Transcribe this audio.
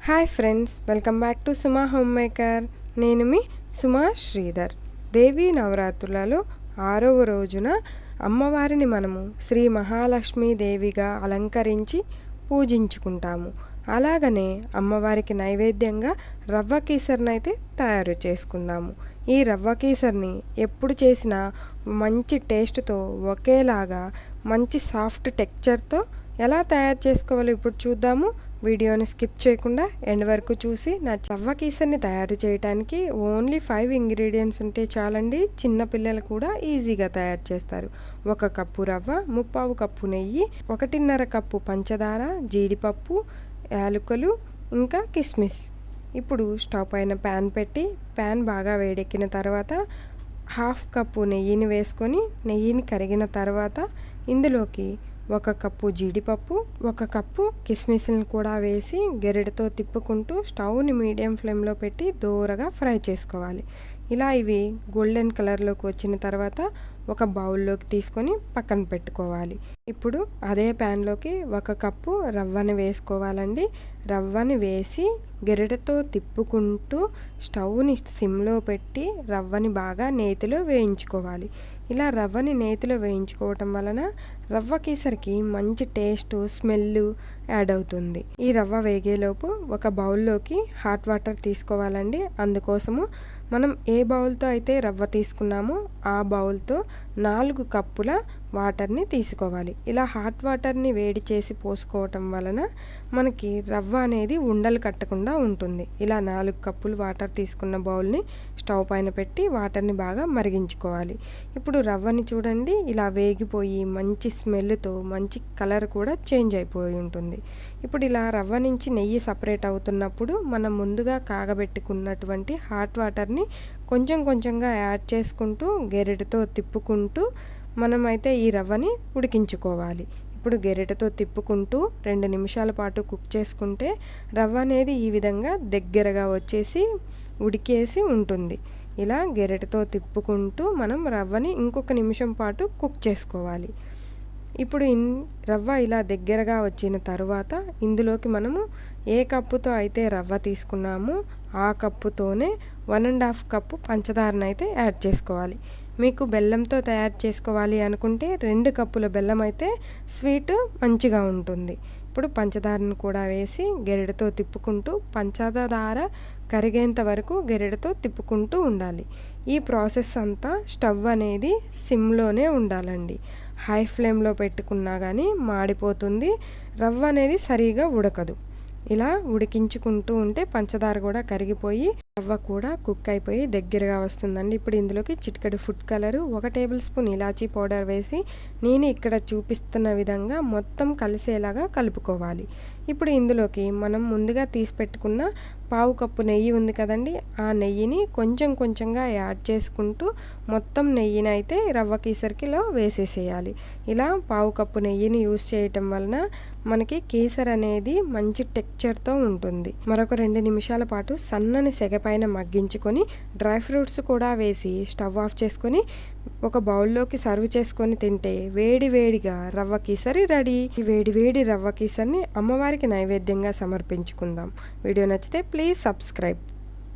Hi friends, welcome back to Suma home maker. నేను మీ సుమా శ్రీధర్. దేవీ నవరాత్రులలో 6వ రోజున అమ్మవారిని మనము శ్రీ మహాలక్ష్మీ దేవిగా అలంకరించి పూజించుకుంటాము. అలాగనే అమ్మవారికి నైవేద్యంగా రవ్వ కీసర్ని అయితే తయారు చేసుకుందాము. ఈ రవ్వ కీసర్ని ఎప్పుడు చేసినా మంచి టేస్ట్తో, ఒకేలాగా మంచి సాఫ్ట్ టెక్చర్తో ఎలా తయారు చేసుకోవాలో ఇప్పుడు చూద్దాము. వీడియోని స్కిప్ చేయకుండా ఎండ్ వరకు చూసి నా రవ్వ కీసర్ని తయారు చేయడానికి ఓన్లీ 5 ఇంగ్రీడియంట్స్ ఉంటే చాలండి. చిన్న పిల్లలు కూడా ఈజీగా తయారు చేస్తారు. 1 కప్పు రవ్వ, 3/4 కప్పు నెయ్యి, 1.5 కప్పు పంచదార, జీడిపప్పు, యాలకులు, ఇంకా కిస్మిస్. ఇప్పుడు స్టవ్ పైన ప్యాన్ పెట్టి ప్యాన్ బాగా వేడెక్కిన తర్వాత 1/2 కప్పు నెయ్యిని వేసుకొని నెయ్యిని కరిగిన తర్వాత ఇందులోకి 1 కప్పు జీడిపప్పు, 1 కప్పు కిస్మిస్ని కూడా వేసి గెరిటతో తిప్పుకుంటూ స్టవ్ని మీడియం ఫ్లేమ్లో పెట్టి దూరగా ఫ్రై చేసుకోవాలి. ఇలా ఇవి గోల్డెన్ కలర్లోకి వచ్చిన తర్వాత ఒక బౌల్లోకి తీసుకొని పక్కన పెట్టుకోవాలి. ఇప్పుడు అదే ప్యాన్లోకి 1 కప్పు రవ్వని వేసుకోవాలండి. రవ్వని వేసి గెరిటతో తిప్పుకుంటూ స్టవ్ని సిమ్లో పెట్టి రవ్వని బాగా నేతిలో వేయించుకోవాలి. ఇలా రవ్వని నేతిలో వేయించుకోవటం వలన రవ్వ కీసరికి మంచి టేస్ట్, స్మెల్ యాడ్ అవుతుంది. ఈ రవ్వ వేగేలోపు ఒక బౌల్లోకి హాట్ వాటర్ తీసుకోవాలండి. అందుకోసము మనం ఏ బౌల్తో అయితే రవ్వ తీసుకున్నామో ఆ బౌల్తో 4 కప్పుల వాటర్ని తీసుకోవాలి. ఇలా హాట్ వాటర్ని వేడి చేసి పోసుకోవటం వలన మనకి రవ్వ అనేది ఉండలు కట్టకుండా ఉంటుంది. ఇలా 4 కప్పులు వాటర్ తీసుకున్న బౌల్ని స్టవ్ పైన పెట్టి వాటర్ని బాగా మరిగించుకోవాలి. ఇప్పుడు రవ్వని చూడండి, ఇలా వేగిపోయి మంచి స్మెల్తో మంచి కలర్ కూడా చేంజ్ అయిపోయి ఉంటుంది. ఇప్పుడు ఇలా రవ్వ నుంచి నెయ్యి సపరేట్ అవుతున్నప్పుడు మనం ముందుగా కాగబెట్టుకున్నటువంటి హాట్ వాటర్ని కొంచెం కొంచెంగా యాడ్ చేసుకుంటూ గెరిటతో తిప్పుకుంటూ మనమైతే ఈ రవ్వని ఉడికించుకోవాలి. ఇప్పుడు గెరిటతో తిప్పుకుంటూ 2 నిమిషాల పాటు కుక్ చేసుకుంటే రవ్వ అనేది ఈ విధంగా దగ్గరగా వచ్చేసి ఉడికేసి ఉంటుంది. ఇలా గెరిటతో తిప్పుకుంటూ మనం రవ్వని ఇంకొక నిమిషం పాటు కుక్ చేసుకోవాలి. ఇప్పుడు రవ్వ ఇలా దగ్గరగా వచ్చిన తర్వాత ఇందులోకి మనము ఏ కప్పుతో అయితే రవ్వ తీసుకున్నామో ఆ కప్పుతోనే 1.5 కప్పు పంచదారను అయితే యాడ్ చేసుకోవాలి. మీకు బెల్లంతో తయారు చేసుకోవాలి అనుకుంటే 2 కప్పుల బెల్లం అయితే స్వీట్ మంచిగా ఉంటుంది. ఇప్పుడు పంచదారను కూడా వేసి గెరిటతో తిప్పుకుంటూ పంచదార కరిగేంత వరకు గెరిటతో తిప్పుకుంటూ ఉండాలి. ఈ ప్రాసెస్ అంతా స్టవ్ అనేది సిమ్లోనే ఉండాలండి. హై ఫ్లేమ్లో పెట్టుకున్నా కానీ మాడిపోతుంది, రవ్వ అనేది సరిగా ఉడకదు. ఇలా ఉడికించుకుంటూ ఉంటే పంచదార కూడా కరిగిపోయి రవ్వ కూడా కుక్ అయిపోయి దగ్గరగా వస్తుందండి. ఇప్పుడు ఇందులోకి చిటికెడు ఫుడ్ కలరు, 1 టేబుల్ స్పూన్ ఇలాచీ పౌడర్ వేసి నేను ఇక్కడ చూపిస్తున్న విధంగా మొత్తం కలిసేలాగా కలుపుకోవాలి. ఇప్పుడు ఇందులోకి మనం ముందుగా తీసి పెట్టుకున్న 1/4 కప్పు నెయ్యి ఉంది కదండి, ఆ నెయ్యిని కొంచెం కొంచెంగా యాడ్ చేసుకుంటూ మొత్తం నెయ్యిని అయితే రవ్వ కీసరికిలో వేసేసేయాలి. ఇలా 1/4 కప్పు నెయ్యిని యూస్ చేయటం వలన మనకి కేసర్ అనేది మంచి టెక్చర్తో ఉంటుంది. మరొక 2 నిమిషాల పాటు సన్నని సెగ పైన మగ్గించుకొని డ్రై ఫ్రూట్స్ కూడా వేసి స్టవ్ ఆఫ్ చేసుకొని ఒక బౌల్లోకి సర్వ్ చేసుకొని తింటే వేడి వేడిగా రవ్వ కీసరి రెడీ. ఈ వేడి వేడి రవ్వ కీసరిని అమ్మవారికి నైవేద్యంగా సమర్పించుకుందాం. వీడియో నచ్చితే ప్లీజ్ సబ్స్క్రైబ్.